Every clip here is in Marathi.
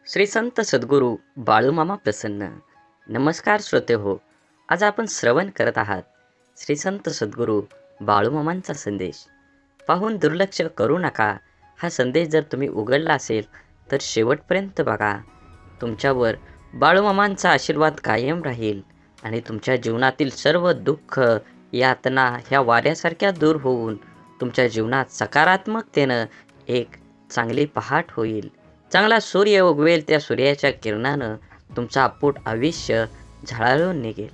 श्री संत सद्गुरू बाळूमामा प्रसन्न. नमस्कार श्रोते हो. आज आपण श्रवण करत आहात श्री संत सद्गुरू बाळूमामांचा संदेश. पाहून दुर्लक्ष करू नका. हा संदेश जर तुम्ही उघडला असेल तर शेवटपर्यंत बघा. तुमच्यावर बाळूमामांचा आशीर्वाद कायम राहील आणि तुमच्या जीवनातील सर्व दुःख यातना ह्या वाऱ्यासारख्या दूर होऊन तुमच्या जीवनात सकारात्मकतेनं एक चांगली पहाट होईल. चांगला सूर्य उगवेल. त्या सूर्याच्या किरणानं तुमचं अपूट आयुष्य झळाळून निघेल.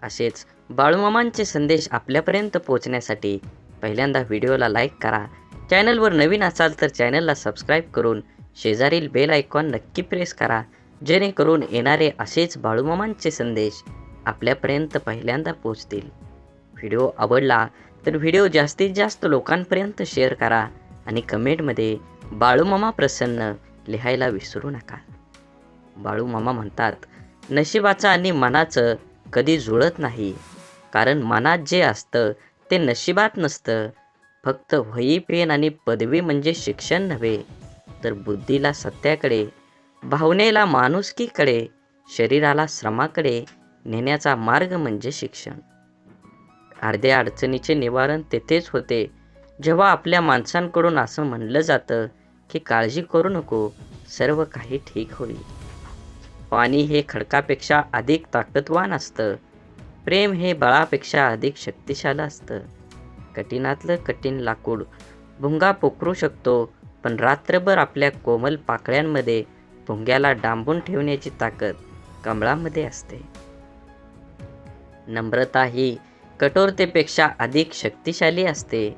असेच बाळूमामांचे संदेश आपल्यापर्यंत पोहोचण्यासाठी पहिल्यांदा व्हिडिओला लाईक करा. चॅनलवर नवीन असाल तर चॅनलला सबस्क्राईब करून शेजारील बेल आयकॉन नक्की प्रेस करा, जेणेकरून येणारे असेच बाळूमामांचे संदेश आपल्यापर्यंत पहिल्यांदा पोहोचतील. व्हिडिओ आवडला तर व्हिडिओ जास्तीत जास्त लोकांपर्यंत शेअर करा आणि कमेंटमध्ये बाळूमामा प्रसन्न लिहायला विसरू नका. बाळूमामा म्हणतात, नशिबाचं आणि मनाचं कधी जुळत नाही, कारण मनात जे असतं ते नशिबात नसतं. फक्त वही पेन आणि पदवी म्हणजे शिक्षण नव्हे, तर बुद्धीला सत्याकडे, भावनेला माणुसकीकडे, शरीराला श्रमाकडे नेण्याचा मार्ग म्हणजे शिक्षण. अर्ध्या अडचणीचे निवारण तेथेच होते जेव्हा आपल्या माणसांकडून असं म्हणलं जातं की काळजी करू नको, सर्व काही ठीक होईल. पाणी हे खडकापेक्षा अधिक ताकदवान असतं. प्रेम हे बळापेक्षा अधिक शक्तिशाली असतं. कठीणातलं कठीण लाकूड भुंगा पोखरू शकतो, पण रात्रभर आपल्या कोमल पाकळ्यांमध्ये भुंग्याला डांबून ठेवण्याची ताकद कमळामध्ये असते. नम्रता ही कठोरतेपेक्षा अधिक शक्तिशाली असते.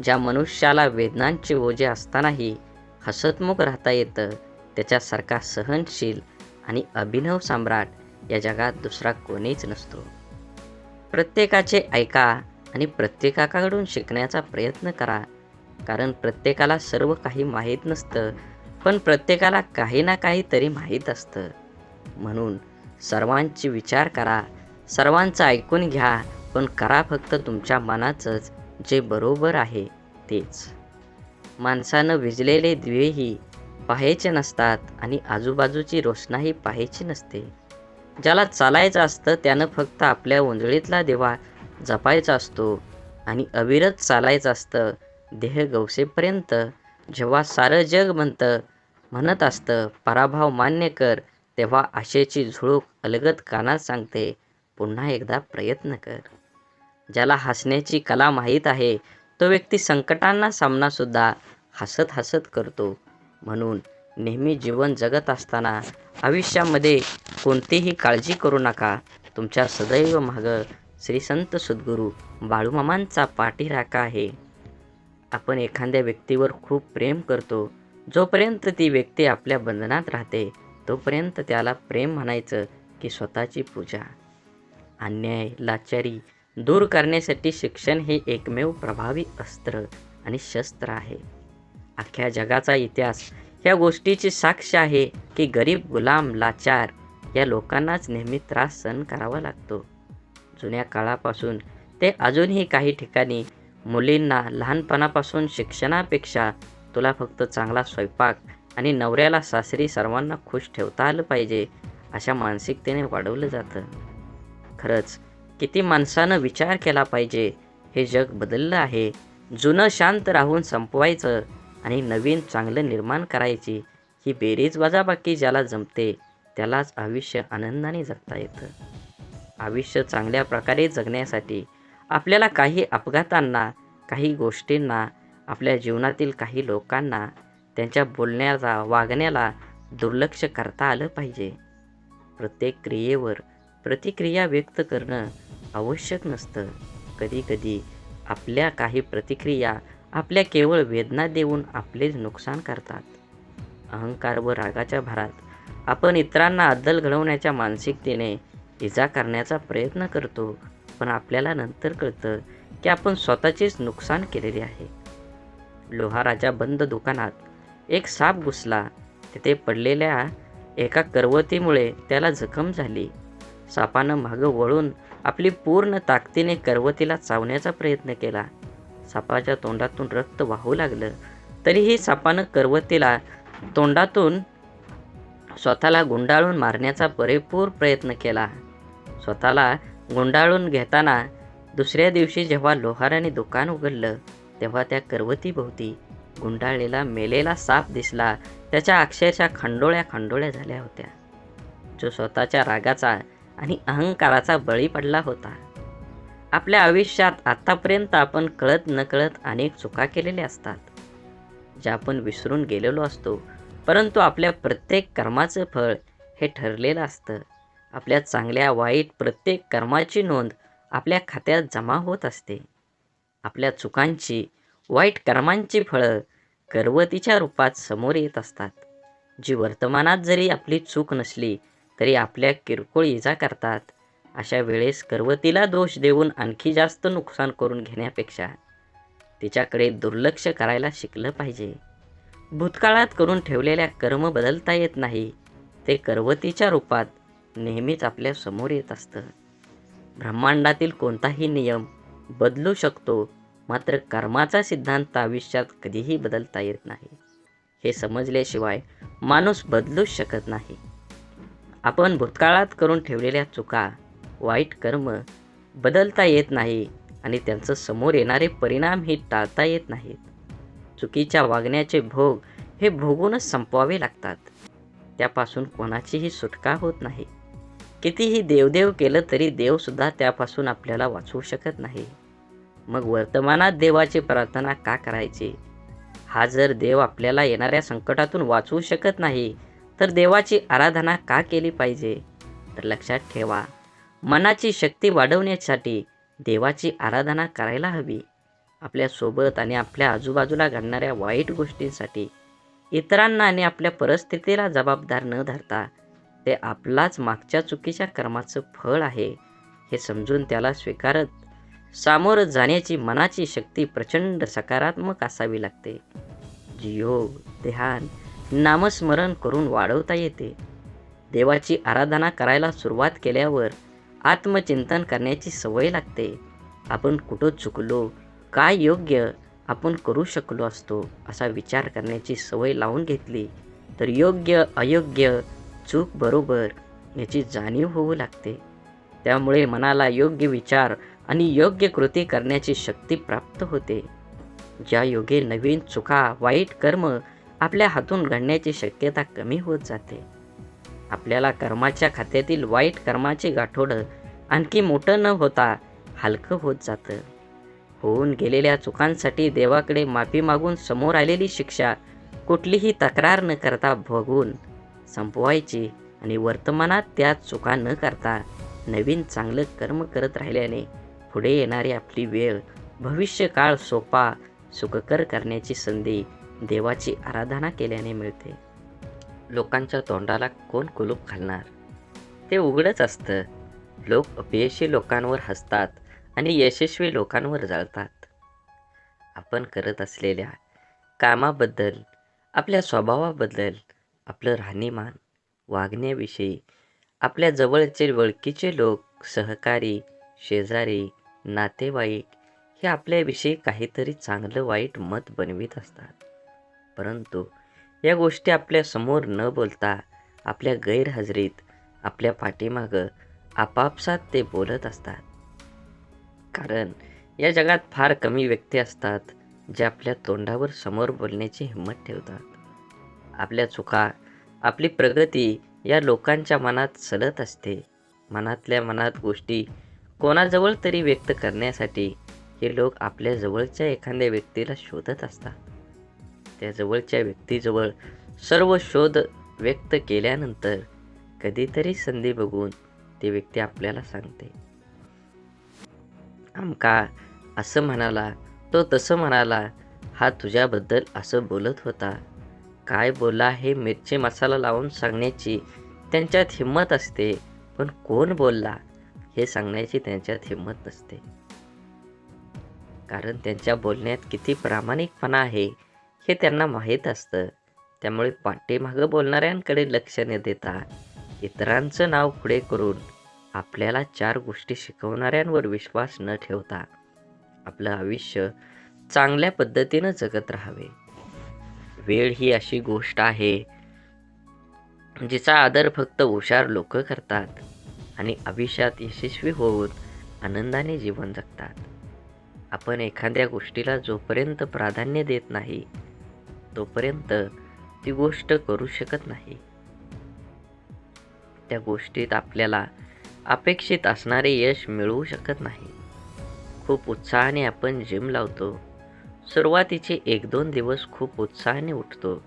ज्या मनुष्याला वेदनांचे ओझे असतानाही हसतमुख राहता येतं, त्याच्यासारखा सहनशील आणि अभिनव सम्राट या जगात दुसरा कोणीच नसतो. प्रत्येकाचे ऐका आणि प्रत्येकाकडून शिकण्याचा प्रयत्न करा, कारण प्रत्येकाला सर्व काही माहीत नसतं, पण प्रत्येकाला काही ना काही तरी माहीत असतं. म्हणून सर्वांची विचार करा, सर्वांचं ऐकून घ्या, पण करा फक्त तुमच्या मनाचंच जे बरोबर आहे तेच. माणसानं विझलेले दिवेही पाहायचे नसतात आणि आजूबाजूची रोषणाई पाहायची नसते. ज्याला चालायचं असतं त्यानं फक्त आपल्या उंजळीतला दिवा जपायचा असतो आणि अविरत चालायचं असतं देह गवसेपर्यंत. जेव्हा सारं जग म्हणत असतं पराभव मान्य कर, तेव्हा आशेची झुळूक अलगद कानात सांगते, पुन्हा एकदा प्रयत्न कर. ज्याला हसण्याची कला माहीत आहे तो व्यक्ती संकटांना सामनासुद्धा हसत हसत करतो. म्हणून नेहमी जीवन जगत असताना आयुष्यामध्ये कोणतीही काळजी करू नका. तुमच्या सदैव मागं श्री संत सद्गुरू बाळूमामांचा पाठीराखा आहे. आपण एखाद्या व्यक्तीवर खूप प्रेम करतो. जोपर्यंत ती व्यक्ती आपल्या बंधनात राहते तोपर्यंत त्याला प्रेम म्हणायचं की स्वतःची पूजा. अन्याय लाचारी दूर करण्यासाठी शिक्षण हे एकमेव प्रभावी अस्त्र आणि शस्त्र आहे. अख्ख्या जगाचा इतिहास ह्या गोष्टीची साक्ष आहे की गरीब, गुलाम, लाचार या लोकांनाच नेहमी त्रास सहन करावा लागतो. जुन्या काळापासून ते अजूनही काही ठिकाणी मुलींना लहानपणापासून शिक्षणापेक्षा तुला फक्त चांगला स्वयंपाक आणि नवऱ्याला सासरी सर्वांना खुश ठेवता आलं पाहिजे अशा मानसिकतेने वाढवलं जातं. खरंच किती माणसानं विचार केला पाहिजे. हे जग बदललं आहे. जुनं शांत राहून संपवायचं आणि नवीन चांगलं निर्माण करायची ही बेरीज वजाबाकी ज्याला जमते त्यालाच आयुष्य आनंदाने जगता येतं. आयुष्य चांगल्या प्रकारे जगण्यासाठी आपल्याला काही अपघातांना, काही गोष्टींना, आपल्या जीवनातील काही लोकांना, त्यांच्या बोलण्याला, वागण्याला दुर्लक्ष करता आलं पाहिजे. प्रत्येक क्रियेवर प्रतिक्रिया व्यक्त करणं आवश्यक नसतं. कधीकधी आपल्या काही प्रतिक्रिया आपल्या केवळ वेदना देऊन आपलेच नुकसान करतात. अहंकार व रागाच्या भरात आपण इतरांना अद्दल घडवण्याच्या मानसिकतेने इजा करण्याचा प्रयत्न करतो, पण आपल्याला नंतर कळतं की आपण स्वतःचेच नुकसान केलेले आहे. लोहाराच्या बंद दुकानात एक साप घुसला. तिथे पडलेल्या एका करवतीमुळे त्याला जखम झाली. सापानं मागं वळून आपली पूर्ण ताकदीने करवतीला चावण्याचा प्रयत्न केला. सापाच्या तोंडातून रक्त वाहू लागलं. तरीही सापानं करवतीला तोंडातून स्वतःला गुंडाळून मारण्याचा पुरेपूर प्रयत्न केला. स्वतःला गुंडाळून घेताना दुसऱ्या दिवशी जेव्हा लोहाराने दुकान उघडलं तेव्हा त्या करवतीभोवती गुंडाळलेला मेलेला साप दिसला. त्याच्या अक्षरशः खंडोळ्या झाल्या होत्या. जो स्वतःच्या रागाचा आणि अहंकाराचा बळी पडला होता. आपल्या आयुष्यात आतापर्यंत आपण कळत नकळत अनेक चुका केलेल्या असतात, ज्या आपण विसरून गेलेलो असतो. परंतु आपल्या प्रत्येक कर्माचं फळ हे ठरलेलं असतं. आपल्या चांगल्या वाईट प्रत्येक कर्माची नोंद आपल्या खात्यात जमा होत असते. आपल्या चुकांची, वाईट कर्मांची फळं करवतीच्या रूपात समोर येत असतात, जी वर्तमानात जरी आपली चूक नसली तरी आपल्या किरकोळ इजा करतात. अशा वेळेस करवतीला दोष देऊन आणखी जास्त नुकसान करून घेण्यापेक्षा तिच्याकडे दुर्लक्ष करायला शिकलं पाहिजे. भूतकाळात करून ठेवलेल्या कर्म बदलता येत नाही. ते करवतीच्या रूपात नेहमीच आपल्या समोर येत असतं. ब्रह्मांडातील कोणताही नियम बदलू शकतो, मात्र कर्माचा सिद्धांत आयुष्यात कधीही बदलता येत नाही. हे समजल्याशिवाय माणूस बदलूच शकत नाही. आपण भूतकाळात करून ठेवलेल्या चुका, वाईट कर्म बदलता येत नाही आणि त्यांचं समोर येणारे परिणामही टाळता येत नाहीत. चुकीच्या वागण्याचे भोग हे भोगूनच संपवावे लागतात. त्यापासून कोणाचीही सुटका होत नाही. कितीही देवदेव केलं तरी देवसुद्धा त्यापासून आपल्याला वाचवू शकत नाही. मग वर्तमानात देवाची प्रार्थना का करायची? हा जर देव आपल्याला येणाऱ्या संकटातून वाचवू शकत नाही तर देवाची आराधना का केली पाहिजे? तर लक्षात ठेवा, मनाची शक्ती वाढवण्यासाठी देवाची आराधना करायला हवी. आपल्यासोबत आणि आपल्या आजूबाजूला घडणाऱ्या वाईट गोष्टींसाठी इतरांना आणि आपल्या परिस्थितीला जबाबदार न धरता ते आपलाच मागच्या चुकीच्या कर्माचं फळ आहे हे समजून त्याला स्वीकारत सामोरं जाण्याची मनाची शक्ती प्रचंड सकारात्मक असावी लागते, जी योग, ध्यान, नामस्मरण करून वाढवता येते. देवाची आराधना करायला सुरुवात केल्यावर आत्मचिंतन करण्याची सवय लागते. आपण कुठं चुकलो, काय योग्य आपण करू शकलो असतो असा विचार करण्याची सवय लावून घेतली तर योग्य अयोग्य, चूक बरोबर याची जाणीव होऊ लागते. त्यामुळे मनाला योग्य विचार आणि योग्य कृती करण्याची शक्ती प्राप्त होते. ज्या योगे नवीन चुका, वाईट कर्म आपल्या हातून घडण्याची शक्यता कमी होत जाते. आपल्याला कर्माच्या खात्यातील वाईट कर्माचे गाठोडं आणखी मोठं न होता हलकं होत जातं. होऊन गेलेल्या चुकांसाठी देवाकडे माफी मागून समोर आलेली शिक्षा कुठलीही तक्रार न करता भोगून संपवायची आणि वर्तमानात त्या चुका न करता नवीन चांगलं कर्म करत राहिल्याने पुढे येणारी आपली वेळ, भविष्यकाळ सोपा, सुखकर करण्याची संधी देवाची आराधना केल्याने मिळते. लोकांच्या तोंडाला कोण कुलूप घालणार? ते उघडच असतं. लोक अपयशी लोकांवर हसतात आणि यशस्वी लोकांवर जळतात. आपण करत असलेल्या कामाबद्दल, आपल्या स्वभावाबद्दल, आपलं राहणीमान, वागण्याविषयी आपल्या जवळचे ओळखीचे लोक, सहकारी, शेजारी, नातेवाईक हे आपल्याविषयी काहीतरी चांगलं वाईट मत बनवित असतात. परंतु या गोष्टी आपल्या समोर न बोलता आपल्या गैरहजेरीत, आपल्या पाठीमागं आपापसात ते बोलत असतात. कारण या जगात फार कमी व्यक्ती असतात जे आपल्या तोंडावर समोर बोलण्याची हिंमत ठेवतात. आपल्या चुका, आपली प्रगती या लोकांच्या मनात सलत असते. मनातल्या मनात गोष्टी कोणाजवळ तरी व्यक्त करण्यासाठी हे लोक आपल्या जवळच्या एखाद्या व्यक्तीला शोधत असतात. त्या जवळच्या व्यक्तीजवळ सर्व शोध व्यक्त केल्यानंतर कधीतरी संधी बघून ती व्यक्ती आपल्याला सांगते, अमका असं म्हणाला, तो तसं म्हणाला, हा तुझ्याबद्दल असं बोलत होता. काय बोलला हे मिरची मसाला लावून सांगण्याची त्यांच्यात हिंमत असते, पण कोण बोलला हे सांगण्याची त्यांच्यात हिंमत नसते. कारण त्यांच्या बोलण्यात किती प्रामाणिकपणा आहे हे त्यांना माहीत असतं. त्यामुळे पाठीमागं बोलणाऱ्यांकडे लक्ष न देता इतरांचं नाव पुढे करून आपल्याला 4 गोष्टी शिकवणाऱ्यांवर विश्वास न ठेवता आपलं आयुष्य चांगल्या पद्धतीनं जगत राहावे. वेळ ही अशी गोष्ट आहे जिचा आदर फक्त हुशार लोक करतात आणि आयुष्यात यशस्वी होऊन आनंदाने जीवन जगतात. आपण एखाद्या गोष्टीला जोपर्यंत प्राधान्य देत नाही तोपर्यंत ती गोष्ट करू शकत नाही. त्या गोष्टीत आपल्याला अपेक्षित असणारे यश मिळवू शकत नाही. खूप उत्साहाने आपण जिम लावतो. सुरुवातीचे 1-2 दिवस खूप उत्साहाने उठतो.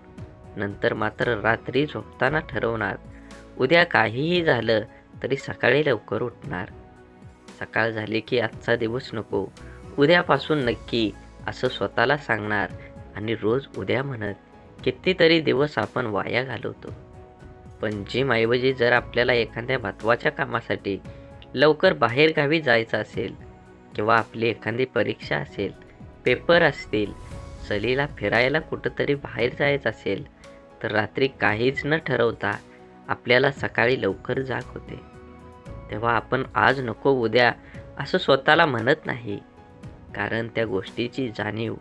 नंतर मात्र रात्री झोपताना ठरवणार, उद्या काहीही झालं तरी सकाळी लवकर उठणार. सकाळ झाली की आजचा दिवस नको, उद्यापासून नक्की असं स्वतःला सांगणार आणि रोज उद्या म्हणत कितीतरी दिवस आपण वाया घालवतो. पण जिमऐवजी जर आपल्याला एखाद्या महत्त्वाच्या कामासाठी लवकर बाहेरगावी जायचं असेल किंवा आपली एखादी परीक्षा असेल, पेपर असतील, सहलीला फिरायला कुठंतरी बाहेर जायचं असेल, तर रात्री काहीच न ठरवता आपल्याला सकाळी लवकर जाग होते. तेव्हा आपण आज नको उद्या असं स्वतःला म्हणत नाही, कारण त्या गोष्टीची जाणीव,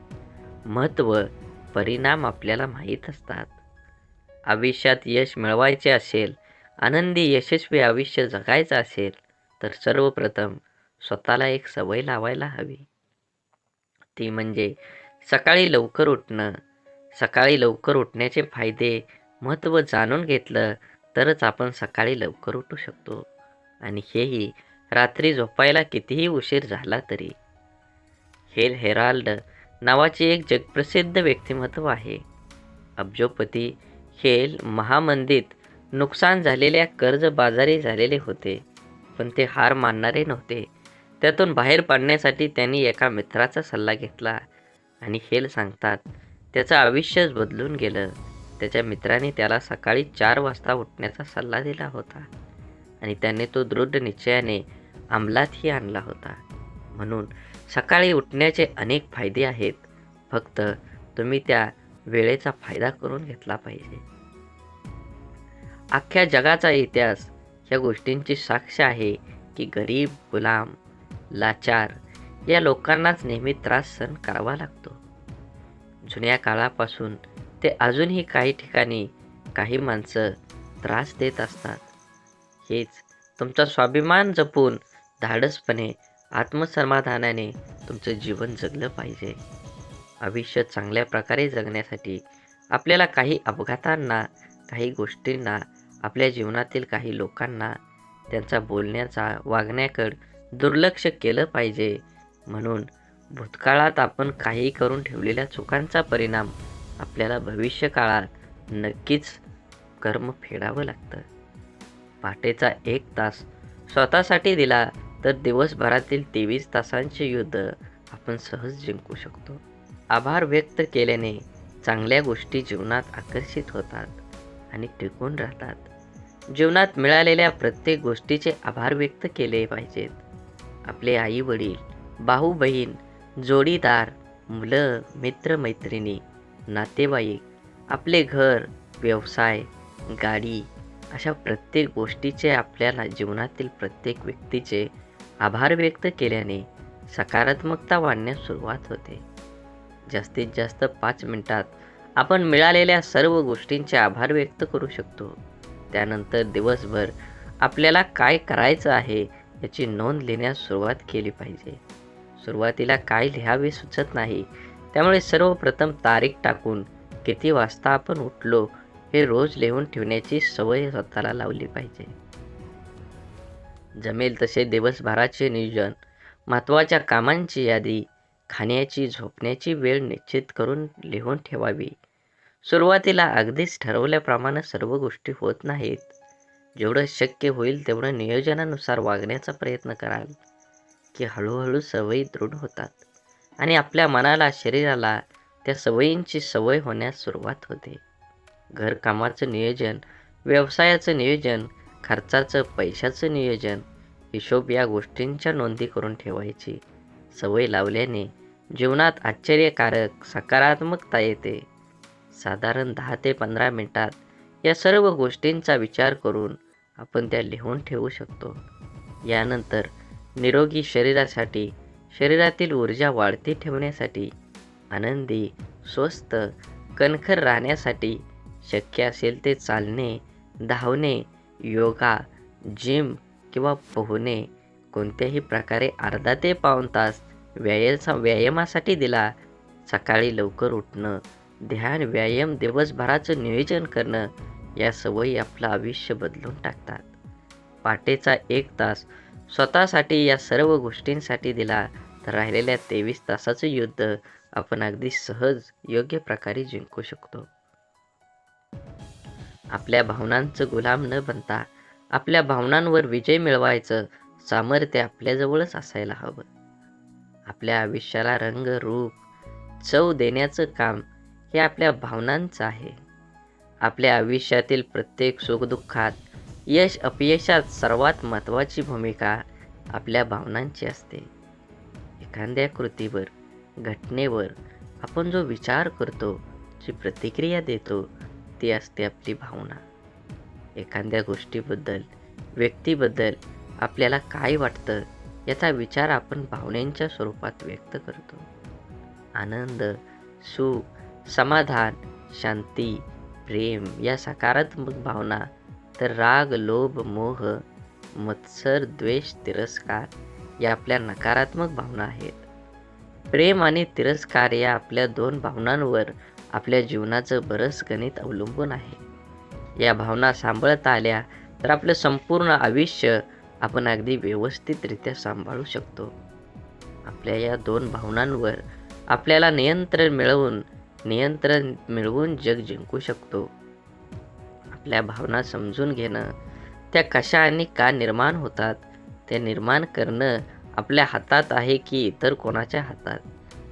महत्त्व, परिणाम आपल्याला माहीत असतात. आयुष्यात यश मिळवायचे असेल, आनंदी यशस्वी आयुष्य जगायचं असेल, तर सर्वप्रथम स्वतःला एक सवय लावायला हवी. ती म्हणजे सकाळी लवकर उठणं. सकाळी लवकर उठण्याचे फायदे, महत्त्व जाणून घेतलं तरच आपण सकाळी लवकर उठू शकतो आणि हेही रात्री झोपायला कितीही उशीर झाला तरी. हेल हेराल्ड नावाचे एक जगप्रसिद्ध व्यक्तिमत्व आहे. अब्जोपती हेल महामंदीत नुकसान झालेल्या कर्जबाजारी झालेले होते, पण ते हार मानणारे नव्हते. त्यातून बाहेर पडण्यासाठी त्यांनी एका मित्राचा सल्ला घेतला आणि हेल सांगतात, त्याचं आयुष्यच बदलून गेलं. त्याच्या मित्राने त्याला सकाळी 4 वाजता उठण्याचा सल्ला दिला होता आणि त्याने तो दृढ निश्चयाने अंमलातही आणला होता. म्हणून सकाळी उठण्याचे अनेक फायदे आहेत, फक्त तुम्ही त्या वेळेचा फायदा करून घेतला पाहिजे. अख्ख्या जगाचा इतिहास या गोष्टींची साक्ष आहे की गरीब, गुलाम, लाचार या लोकांनाच नेहमी त्रास सहन करावा लागतो. जुन्या काळापासून ते अजूनही काही ठिकाणी काही माणसं त्रास देत असतात. हेच तुमचा स्वाभिमान जपून धाडसपणे, आत्मसमाधानाने तुमचं जीवन जगलं पाहिजे. आयुष्य चांगल्या प्रकारे जगण्यासाठी आपल्याला काही अपघातांना, काही गोष्टींना, आपल्या जीवनातील काही लोकांना, त्यांचा बोलण्याचा, वागण्याकडे दुर्लक्ष केलं पाहिजे. म्हणून भूतकाळात आपण काही करून ठेवलेल्या चुकांचा परिणाम आपल्याला भविष्यकाळात नक्कीच कर्म फेडावं लागतं. पहाटेचा 1 तास स्वतःसाठी दिला तर दिवसभरातील 23 तासांचे युद्ध आपण सहज जिंकू शकतो. आभार व्यक्त केल्याने चांगल्या गोष्टी जीवनात आकर्षित होतात आणि टिकून राहतात. जीवनात मिळालेल्या प्रत्येक गोष्टीचे आभार व्यक्त केले पाहिजेत. आपले आई वडील, भाऊ बहीण, जोडीदार, मुलं, मित्र-मैत्रिणी, नातेवाईक, आपले घर, व्यवसाय, गाडी अशा प्रत्येक गोष्टीचे आपल्याला जीवनातील प्रत्येक व्यक्तीचे आभार व्यक्त केल्याने सकारात्मकता वाढण्यास सुरुवात होते. जास्तीत जास्त 5 मिनिटात आपण मिळालेल्या सर्व गोष्टींचे आभार व्यक्त करू शकतो. त्यानंतर दिवसभर आपल्याला काय करायचं आहे याची नोंद लिहिण्यास सुरुवात केली पाहिजे. सुरुवातीला काय लिहावे सुचत नाही, त्यामुळे सर्वप्रथम तारीख टाकून किती वाजता आपण उठलो हे रोज लिहून ठेवण्याची सवय स्वतःला लावली पाहिजे. जमेल तसे दिवसभराचे नियोजन, महत्त्वाच्या कामांची यादी, खाण्याची, झोपण्याची वेळ निश्चित करून लिहून ठेवावी. सुरुवातीला अगदीच ठरवल्याप्रमाणे सर्व गोष्टी होत नाहीत. जेवढं शक्य होईल तेवढं नियोजनानुसार वागण्याचा प्रयत्न कराल की हळूहळू सवयी दृढ होतात आणि आपल्या मनाला, शरीराला त्या सवयींची सवय होण्यास सुरुवात होते. घरकामाचं नियोजन, व्यवसायाचं नियोजन, खर्चाचं, पैशाचं नियोजन, हिशोब या गोष्टींच्या नोंदी करून ठेवायची सवय लावल्याने जीवनात आश्चर्यकारक सकारात्मकता येते. साधारण 10 ते 15 मिनिटात या सर्व गोष्टींचा विचार करून आपण त्या लिहून ठेवू शकतो. यानंतर निरोगी शरीरासाठी, शरीरातील ऊर्जा वाढती ठेवण्यासाठी, आनंदी, स्वस्थ, कणखर राहण्यासाठी शक्य असेल ते चालणे, धावणे, योगा, जिम किंवा पोहणे कोणत्याही प्रकारे अर्धा ते पाऊण तास व्यायामासाठी दिला. सकाळी लवकर उठणं, ध्यान, व्यायाम, दिवसभराचं नियोजन करणं या सवयी आपलं आयुष्य बदलून टाकतात. पहाटेचा 1 तास स्वतःसाठी या सर्व गोष्टींसाठी दिला तर राहिलेल्या 23 तासाचं युद्ध आपण अगदी सहज योग्य प्रकारे जिंकू शकतो. आपल्या भावनांचं गुलाम न बनता आपल्या भावनांवर विजय मिळवायचं सामर्थ्य आपल्याजवळच असायला हवं. आपल्या आयुष्याला रंग, रूप, चव देण्याचं काम हे आपल्या भावनांचं आहे. आपल्या आयुष्यातील प्रत्येक सुखदुःखात, यश अपयशात सर्वात महत्त्वाची भूमिका आपल्या भावनांची असते. एखाद्या कृतीवर, घटनेवर आपण जो विचार करतो, जी प्रतिक्रिया देतो, ती असते आपली भावना. एखाद्या गोष्टीबद्दल, व्यक्तीबद्दल आपल्याला काय वाटतं याचा विचार आपण भावनेच्या स्वरूपात व्यक्त करतो. आनंद, सुख, समाधान, शांती, प्रेम या सकारात्मक भावना, तर राग, लोभ, मोह, मत्सर, द्वेष, तिरस्कार या आपल्या नकारात्मक भावना आहेत. प्रेम आणि तिरस्कार या आपल्या 2 भावनांवर आपल्या जीवनाचं बरंच गणित अवलंबून आहे. या भावना सांभाळता आल्या तर आपलं संपूर्ण आयुष्य आपण अगदी व्यवस्थितरित्या सांभाळू शकतो. आपल्या या 2 भावनांवर आपल्याला नियंत्रण मिळवून जग जिंकू शकतो. आपल्या भावना समजून घेणं, त्या कशा आणि का निर्माण होतात, त्या निर्माण करणं आपल्या हातात आहे की इतर कोणाच्या हातात,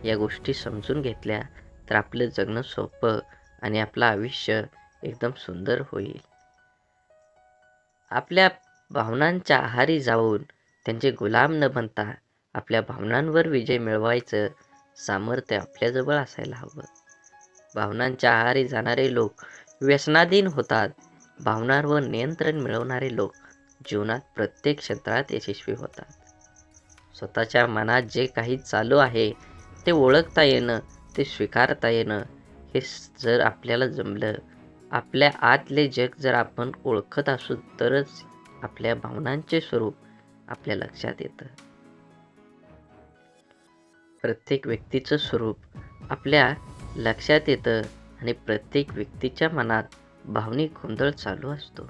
या गोष्टी समजून घेतल्या तर आपलं जगणं सोपं आणि आपलं आयुष्य एकदम सुंदर होईल. आपल्या भावनांच्या आहारी जाऊन त्यांचे गुलाम न बनता आपल्या भावनांवर विजय मिळवायचं सामर्थ्य आपल्याजवळ असायला हवं. भावनांच्या आहारी जाणारे लोक व्यसनाधीन होतात. भावनांवर नियंत्रण मिळवणारे लोक जीवनात प्रत्येक क्षेत्रात यशस्वी होतात. स्वतःच्या मनात जे काही चालू आहे ते ओळखता येणं, ते स्वीकारता येणं, हे जर आपल्याला जमलं, आपल्या आतले जग जर आपण ओळखत असू तरच आपल्या भावनांचे स्वरूप आपल्या लक्षात येतं. प्रत्येक व्यक्तीचं स्वरूप आपल्या लक्षात येतं आणि प्रत्येक व्यक्तीच्या मनात भावनिक गोंधळ चालू असतो.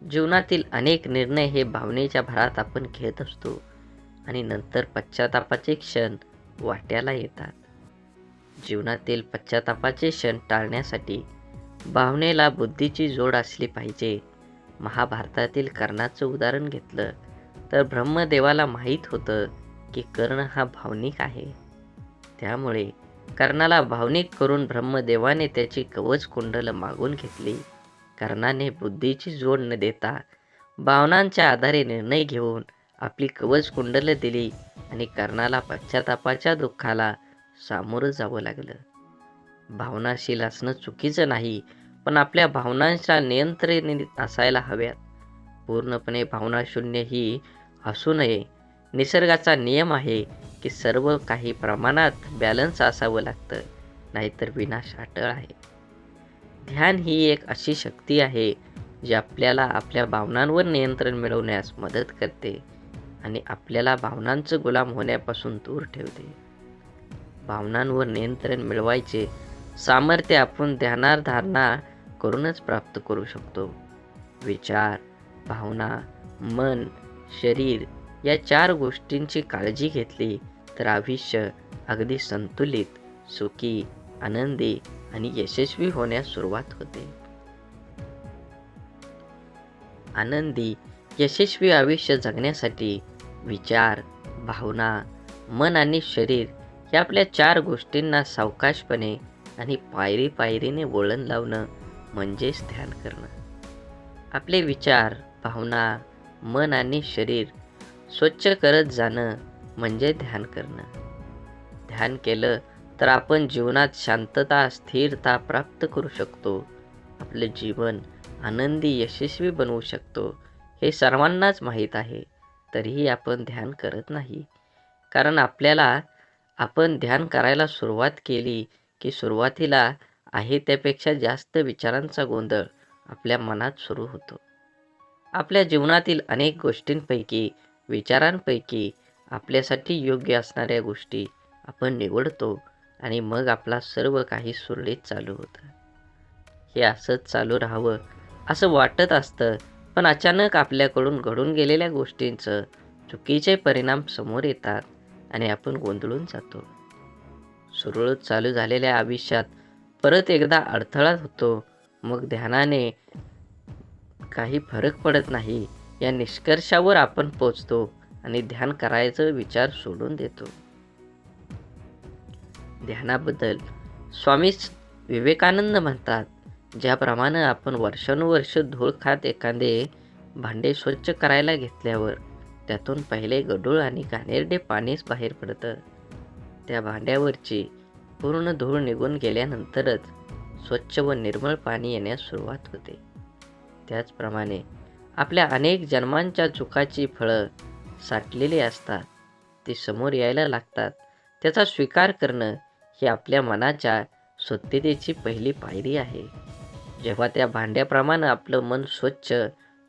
जीवनातील अनेक निर्णय हे भावनेच्या भरात आपण घेत असतो आणि नंतर पश्चातापाचे क्षण वाट्याला येतात. जीवनातील पश्चातापाचे क्षण टाळण्यासाठी भावनेला बुद्धीची जोड असली पाहिजे. महाभारतातील कर्णाचं उदाहरण घेतलं तर ब्रह्मदेवाला माहीत होतं की कर्ण हा भावनिक आहे. त्यामुळे कर्णाला भावनिक करून ब्रह्मदेवाने त्याची कवच कुंडल मागून घेतली. कर्णाने बुद्धीची जोड न देता भावनांच्या आधारे निर्णय घेऊन आपली कवच कुंडल दिली आणि कर्णाला पश्चातापाच्या दुःखाला सामोरं जावं लागलं. भावनाशील असणं चुकीचं नाही, पण आपल्या भावनांच्या नियंत्रणीत असायला हव्यात. पूर्णपणे भावनाशून्य ही असू नये. निसर्गाचा नियम आहे की सर्व काही प्रमाणात बॅलन्स असावं लागतं, नाहीतर विनाश अटळ आहे. ध्यान ही एक अशी शक्ती आहे जी आपल्याला आपल्या भावनांवर नियंत्रण मिळवण्यास मदत करते आणि आपल्याला भावनांचं गुलाम होण्यापासून दूर ठेवते. भावनांवर नियंत्रण मिळवायचे सामर्थ्य आपण ध्यानधारणा करूनच प्राप्त करू शकतो. विचार, भावना, मन, शरीर या 4 गोष्टींची काळजी घेतली तर आयुष्य अगदी संतुलित, सुखी, आनंदी आणि यशस्वी होण्यास सुरुवात होते. आनंदी, यशस्वी आयुष्य जगण्यासाठी विचार, भावना, मन आणि शरीर या आपल्या 4 गोष्टींना सावकाशपणे आणि पायरीने वळण लावणं म्हणजेच ध्यान करणं. आपले विचार, भावना, मन आणि शरीर स्वच्छ करत जाणं म्हणजे ध्यान करणं. ध्यान केलं तर आपण जीवनात शांतता, स्थिरता प्राप्त करू शकतो. आपलं जीवन आनंदी, यशस्वी बनवू शकतो. हे सर्वांनाच माहीत आहे. तरीही आपण ध्यान करत नाही. कारण आपण ध्यान करायला सुरुवात केली की सुरुवातीला आहे त्यापेक्षा जास्त विचारांचा गोंधळ आपल्या मनात सुरू होतो. आपल्या जीवनातील अनेक गोष्टींपैकी, विचारांपैकी आपल्यासाठी योग्य असणाऱ्या गोष्टी आपण निवडतो आणि मग आपला सर्व काही सुरळीत चालू होतं. हे असंच चालू राहावं असं वाटत असतं, पण अचानक आपल्याकडून घडून गेलेल्या गोष्टींचं चुकीचे परिणाम समोर येतात आणि आपण गोंधळून जातो. सुरळीत चालू झालेल्या आयुष्यात परत एकदा अडथळा होतो. मग ध्यानाने काही फरक पडत नाही या निष्कर्षावर आपण पोचतो आणि ध्यान करायचा विचार सोडून देतो. ध्यानाबद्दल स्वामी विवेकानंद म्हणतात, ज्याप्रमाणे आपण वर्षानुवर्ष धूळ खात एखादे भांडे स्वच्छ करायला घेतल्यावर त्यातून पहिले गढूळ आणि घाणेरडे पाणीच बाहेर पडतं, त्या भांड्यावरची पूर्ण धूळ निघून गेल्यानंतरच स्वच्छ व निर्मळ पाणी येण्यास सुरुवात होते. त्याचप्रमाणे आपल्या अनेक जन्मांच्या चुकाची फळं साठलेली असतात, ती समोर यायला लागतात. त्याचा स्वीकार करणं ही आपल्या मनाच्या स्वच्छतेची पहिली पायरी आहे. जेव्हा त्या भांड्याप्रमाणे आपलं मन स्वच्छ,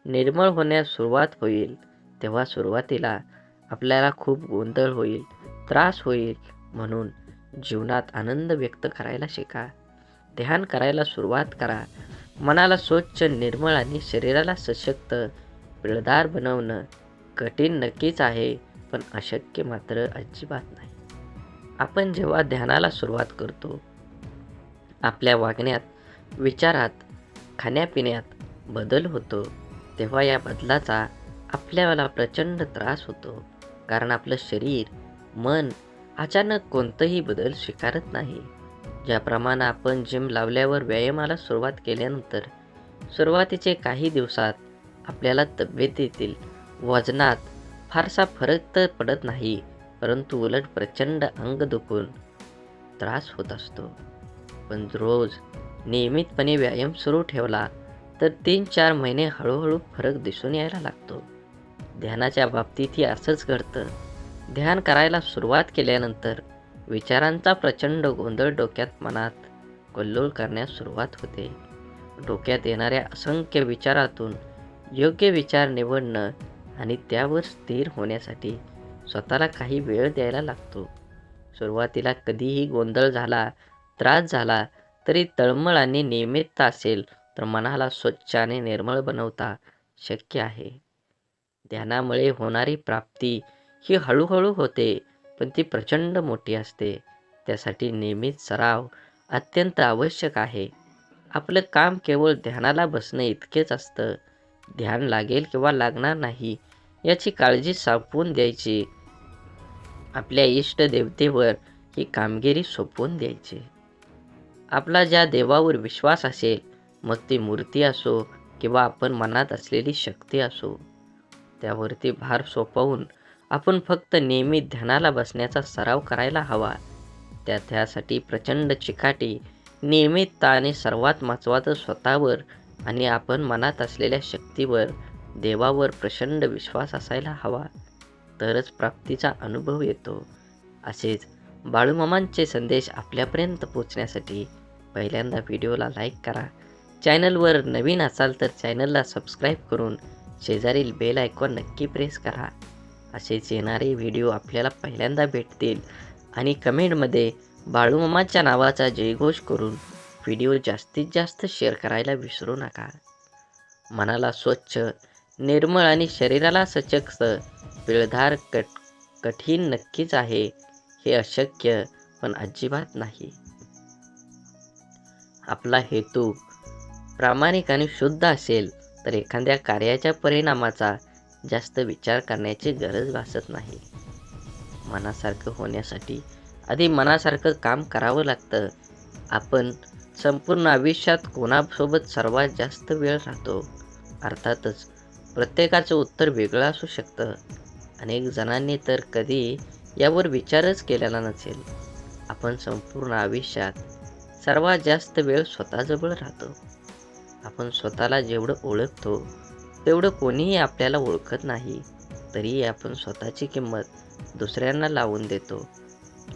निर्मळ होण्यास सुरुवात होईल, तेव्हा सुरुवातीला आपल्याला खूप गोंधळ होईल, त्रास होईल. म्हणून जीवनात आनंद व्यक्त करायला शिका. ध्यान करायला सुरुवात करा. मनाला स्वच्छ, निर्मळ आणि शरीराला सशक्त, पिळदार बनवणं कठीण नक्कीच आहे, पण अशक्य मात्र अजिबात नाही. आपण जेव्हा ध्यानाला सुरुवात करतो, आपल्या वागण्यात, विचारात, खाण्यापिण्यात बदल होतो, तेव्हा या बदलाचा आपल्याला प्रचंड त्रास होतो. कारण आपलं शरीर, मन अचानक कोणताही बदल स्वीकारत नाही. ज्याप्रमाणे आपण जिम लावल्यावर व्यायामाला सुरुवात केल्यानंतर सुरुवातीचे काही दिवसात आपल्याला तब्येतीतील, वजनात फारसा फरक तर पडत नाही, परंतु उलट प्रचंड अंग दुखून त्रास होत असतो. पण रोज नियमितपणे व्यायाम सुरू ठेवला तर 3-4 महिने हळूहळू फरक दिसून यायला लागतो. ध्यानाच्या बाबतीतही असंच घडतं. ध्यान करायला सुरुवात केल्यानंतर विचारांचा प्रचंड गोंधळ डोक्यात, मनात कल्लोळ करण्यास सुरुवात होते. डोक्यात येणाऱ्या असंख्य विचारातून योग्य विचार निवडणं आणि त्यावर स्थिर होण्यासाठी स्वतःला काही वेळ द्यायला लागतो. सुरुवातीला कधीही गोंधळ झाला, त्रास झाला तरी तळमळ आणि नियमितता असेल तर मनाला स्वच्छ आणि निर्मळ बनवता शक्य आहे. ध्यानामुळे होणारी प्राप्ती ही हळूहळू होते, पण ती प्रचंड मोठी असते. त्यासाठी नियमित सराव अत्यंत आवश्यक आहे. आपलं काम केवळ ध्यानाला बसणं इतकेच असतं. ध्यान लागेल किंवा लागणार नाही याची काळजी सोपवून द्यायची. आपल्या इष्टदेवतेवर ही कामगिरी सोपवून द्यायची. आपला ज्या देवावर विश्वास असेल, मग ती मूर्ती असो किंवा आपण मनात असलेली शक्ती असो, त्यावरती भार सोपवून आपण फक्त नियमित ध्यानाला बसण्याचा सराव करायला हवा. त्यासाठी प्रचंड चिकाटी, नियमितता आणि सर्वात महत्त्वाचं स्वतःवर आणि आपण मनात असलेल्या शक्तीवर, देवावर प्रचंड विश्वास असायला हवा. तरच प्राप्तीचा अनुभव येतो. असेच बाळूमामांचे संदेश आपल्यापर्यंत पोहोचण्यासाठी पहिल्यांदा व्हिडिओला लाईक करा. चॅनलवर नवीन असाल तर चॅनलला सबस्क्राईब करून शेजारील बेल आयकॉन नक्की प्रेस करा. असेच येणारे व्हिडिओ आपल्याला पहिल्यांदा भेटतील आणि कमेंटमध्ये बाळूमामाच्या नावाचा जयघोष करून व्हिडिओ जास्तीत जास्त शेअर करायला विसरू नका. मनाला स्वच्छ, निर्मळ आणि शरीराला सशक्त, पिळदार कठीण नक्कीच आहे. हे अशक्य पण अजिबात नाही. आपला हेतू प्रामाणिक आणि शुद्ध असेल तर एखाद्या कार्याच्या परिणामाचा जास्त विचार करण्याची गरज भासत नाही. मनासारखं होण्यासाठी आधी मनासारखं काम करावं लागतं. आपण संपूर्ण आयुष्यात कोणासोबत सर्वात जास्त वेळ राहतो? अर्थातच प्रत्येकाचं उत्तर वेगळं असू शकतं. अनेक जणांनी तर कधी यावर विचारच केलेला नसेल. आपण संपूर्ण आयुष्यात सर्वात जास्त वेळ स्वतःजवळ राहतो. आपण स्वतःला जेवढं ओळखतो तेवढं कोणीही आपल्याला ओळखत नाही. तरीही आपण स्वतःची किंमत दुसऱ्यांना लावून देतो.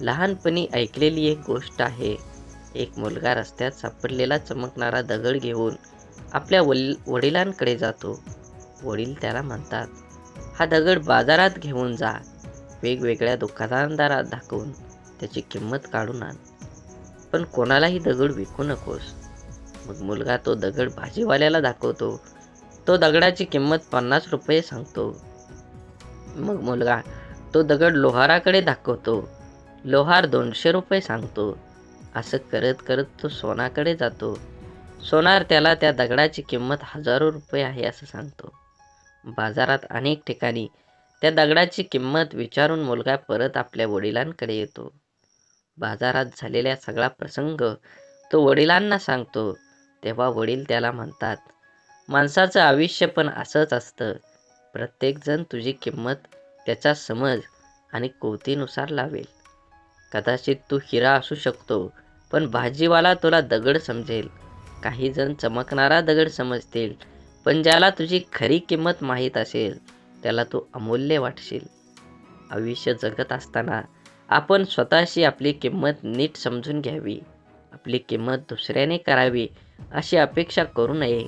लहानपणी ऐकलेली एक गोष्ट आहे. एक मुलगा रस्त्यात सापडलेला चमकणारा दगड घेऊन आपल्या वडिलांकडे जातो. वडील त्याला म्हणतात, हा दगड बाजारात घेऊन जा. वेगवेगळ्या दुकानदारात दाखवून त्याची किंमत काढून आण. पण कोणालाही दगड विकू नकोस. मग मुलगा तो दगड भाजीवाल्याला दाखवतो. तो दगडाची किंमत 50 रुपये सांगतो. मग मुलगा तो दगड लोहाराकडे दाखवतो. लोहार 200 रुपये सांगतो. असं करत करत तो सोनाकडे जातो. सोनार त्याला त्या दगडाची किंमत हजारो रुपये आहे असं सांगतो. बाजारात अनेक ठिकाणी त्या दगडाची किंमत विचारून मुलगा परत आपल्या वडिलांकडे येतो. बाजारात झालेला सगळा प्रसंग तो वडिलांना सांगतो. तेव्हा वडील त्याला म्हणतात, माणसाचं आयुष्य पण असंच असतं. प्रत्येकजण तुझी किंमत त्याचा समज आणि कुवतीनुसार लावेल. कदाचित तू हिरा असू शकतो, पण भाजीवाला तुला दगड समजेल. काही जण चमकणारा दगड समजतील, पण ज्याला तुझी खरी किंमत माहीत असेल त्याला तू अमूल्य वाटशील. आयुष्य जगत असताना आपण स्वतःशी आपली किंमत नीट समजून घ्यावी. आपली किंमत दुसऱ्याने करावी अशी अपेक्षा करू नये.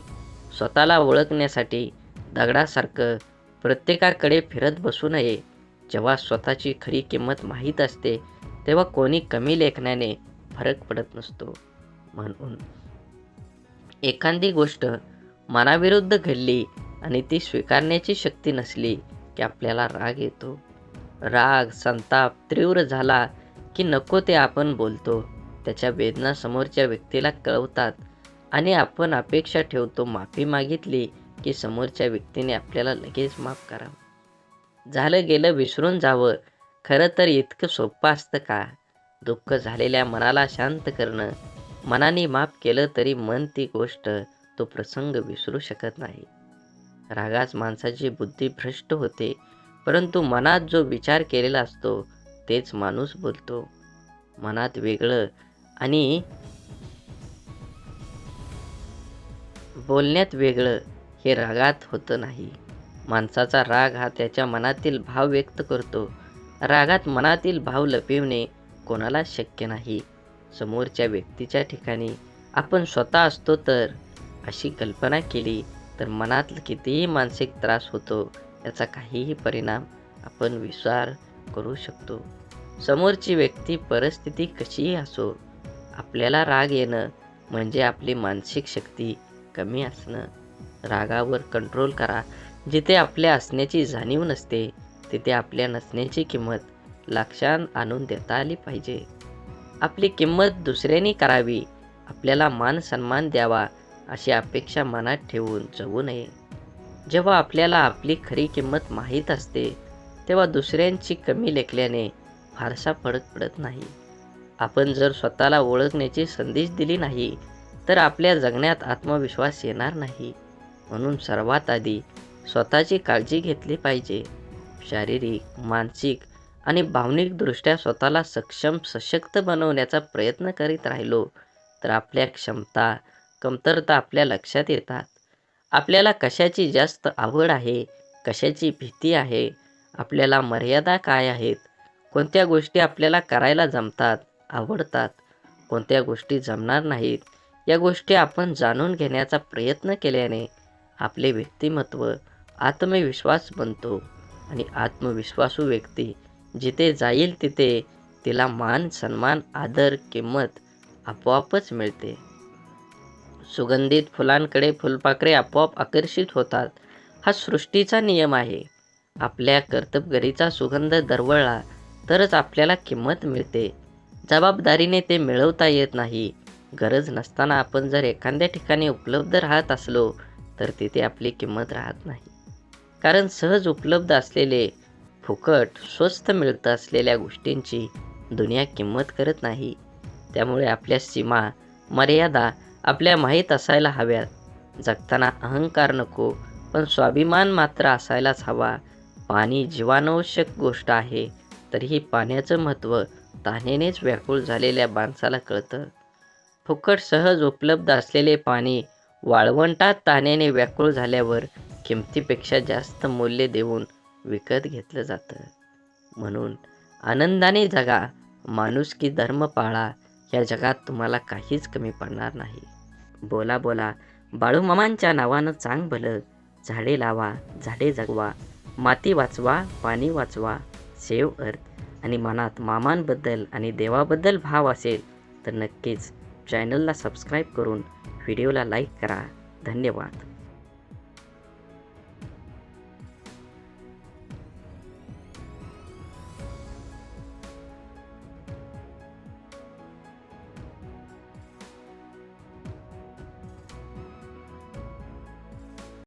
स्वतःला ओळखण्यासाठी दगडासारखं प्रत्येकाकडे फिरत बसू नये. जेव्हा स्वतःची खरी किंमत माहीत असते तेव्हा कोणी कमी लेखण्याने फरक पडत नसतो. म्हणून एखादी गोष्ट मनाविरुद्ध घडली आणि ती स्वीकारण्याची शक्ती नसली की आपल्याला राग येतो. राग, संताप तीव्र झाला की नको ते आपण बोलतो. त्याच्या वेदना समोरच्या व्यक्तीला कळवतात आणि आपण अपेक्षा ठेवतो माफी मागितली की समोरच्या व्यक्तीने आपल्याला लगेच माफ करावं. झालं गेलं विसरून जावं. खरं तर इतकं सोपं असतं का? दुःख झालेल्या मनाला शांत करणं. मनाने माफ केलं तरी मन ती गोष्ट, तो प्रसंग विसरू शकत नाही. रागास माणसाची बुद्धी भ्रष्ट होते, परंतु मनात जो विचार केलेला असतो तेच माणूस बोलतो. मनात वेगळं आणि बोलण्यात वेगळं हे रागात होतं नाही. माणसाचा राग हा त्याच्या मनातील भाव व्यक्त करतो. रागात मनातील भाव लपविणे कोणाला शक्य नाही. समोरच्या व्यक्तीच्या ठिकाणी आपण स्वतः असतो तर अशी कल्पना केली तर मनात कितीही मानसिक त्रास होतो याचा काहीही परिणाम आपण विचार करू शकतो. समोरची व्यक्ती परिस्थिती कशीही असो, आपल्याला राग येणं म्हणजे आपली मानसिक शक्ती कमी असणं. रागावर कंट्रोल करा. जिथे आपल्या असण्याची जाणीव नसते तिथे आपल्या नसण्याची किंमत लक्षात आणून देता आली पाहिजे. आपली किंमत दुसऱ्यांनी करावी, आपल्याला मान सन्मान द्यावा अशी अपेक्षा मनात ठेवून जगू नये. जेव्हा आपल्याला आपली खरी किंमत माहीत असते तेव्हा दुसऱ्यांची कमी लेखल्याने फारसा फरक पडत नाही. आपण जर स्वतःला ओळखण्याची संधी दिली नाही तर आपल्या जगण्यात आत्मविश्वास येणार नाही. म्हणून सर्वात आधी स्वतःची काळजी घेतली पाहिजे. शारीरिक, मानसिक आणि भावनिकदृष्ट्या स्वतःला सक्षम, सशक्त बनवण्याचा प्रयत्न करीत राहिलो तर आपल्या क्षमता, कमतरता आपल्या लक्षात येतात. आपल्याला कशाची जास्त आवड आहे, कशाची भीती आहे, आपल्याला मर्यादा काय आहेत, कोणत्या गोष्टी आपल्याला करायला जमतात, आवडतात, कोणत्या गोष्टी जमणार नाहीत, या गोष्टी आपण जाणून घेण्याचा प्रयत्न केल्याने आपले व्यक्तिमत्व आत्मविश्वास बनतो आणि आत्मविश्वासू व्यक्ती जिथे जाईल तिथे तिला मान, सन्मान, आदर, किंमत आपोआपच मिळते. सुगंधित फुलांकडे फुलपाखरे आपोआप आकर्षित होतात. हा सृष्टीचा नियम आहे. आपल्या कर्तबगारीचा सुगंध दरवळला तरच आपल्याला किंमत मिळते. जबाबदारीने ते मिळवता येत नाही. गरज नसताना आपण जर एखाद्या ठिकाणी उपलब्ध राहत असलो तर तिथे आपली किंमत राहत नाही. कारण सहज उपलब्ध असलेले, फुकट, स्वस्त मिळत असलेल्या गोष्टींची दुनिया किंमत करत नाही. त्यामुळे आपल्या सीमा, मर्यादा आपल्या माहीत असायला हव्यात. जगताना अहंकार नको, पण स्वाभिमान मात्र असायलाच हवा. पाणी जीवनावश्यक गोष्ट आहे, तरीही पाण्याचं महत्त्व तहानेनेच व्याकुळ झालेल्या माणसाला कळतं. फुकट सहज उपलब्ध असलेले पाणी वाळवंटात तहानेने व्याकुळ झाल्यावर किमतीपेक्षा जास्त मूल्य देऊन विकत घेतलं जातं. म्हणून आनंदाने जगा, माणुसकी, धर्म पाळा. या जगात तुम्हाला काहीच कमी पडणार नाही. बोला बोला बाळूमामांच्या नावानं चांग भलं, झाडे लावा, झाडे जगवा, माती वाचवा, पाणी वाचवा, सेव्ह अर्थ आणि मनात मामांबद्दल आणि देवाबद्दल भाव असेल तर नक्कीच चॅनलला सबस्क्राईब करून व्हिडिओला लाईक करा. धन्यवाद.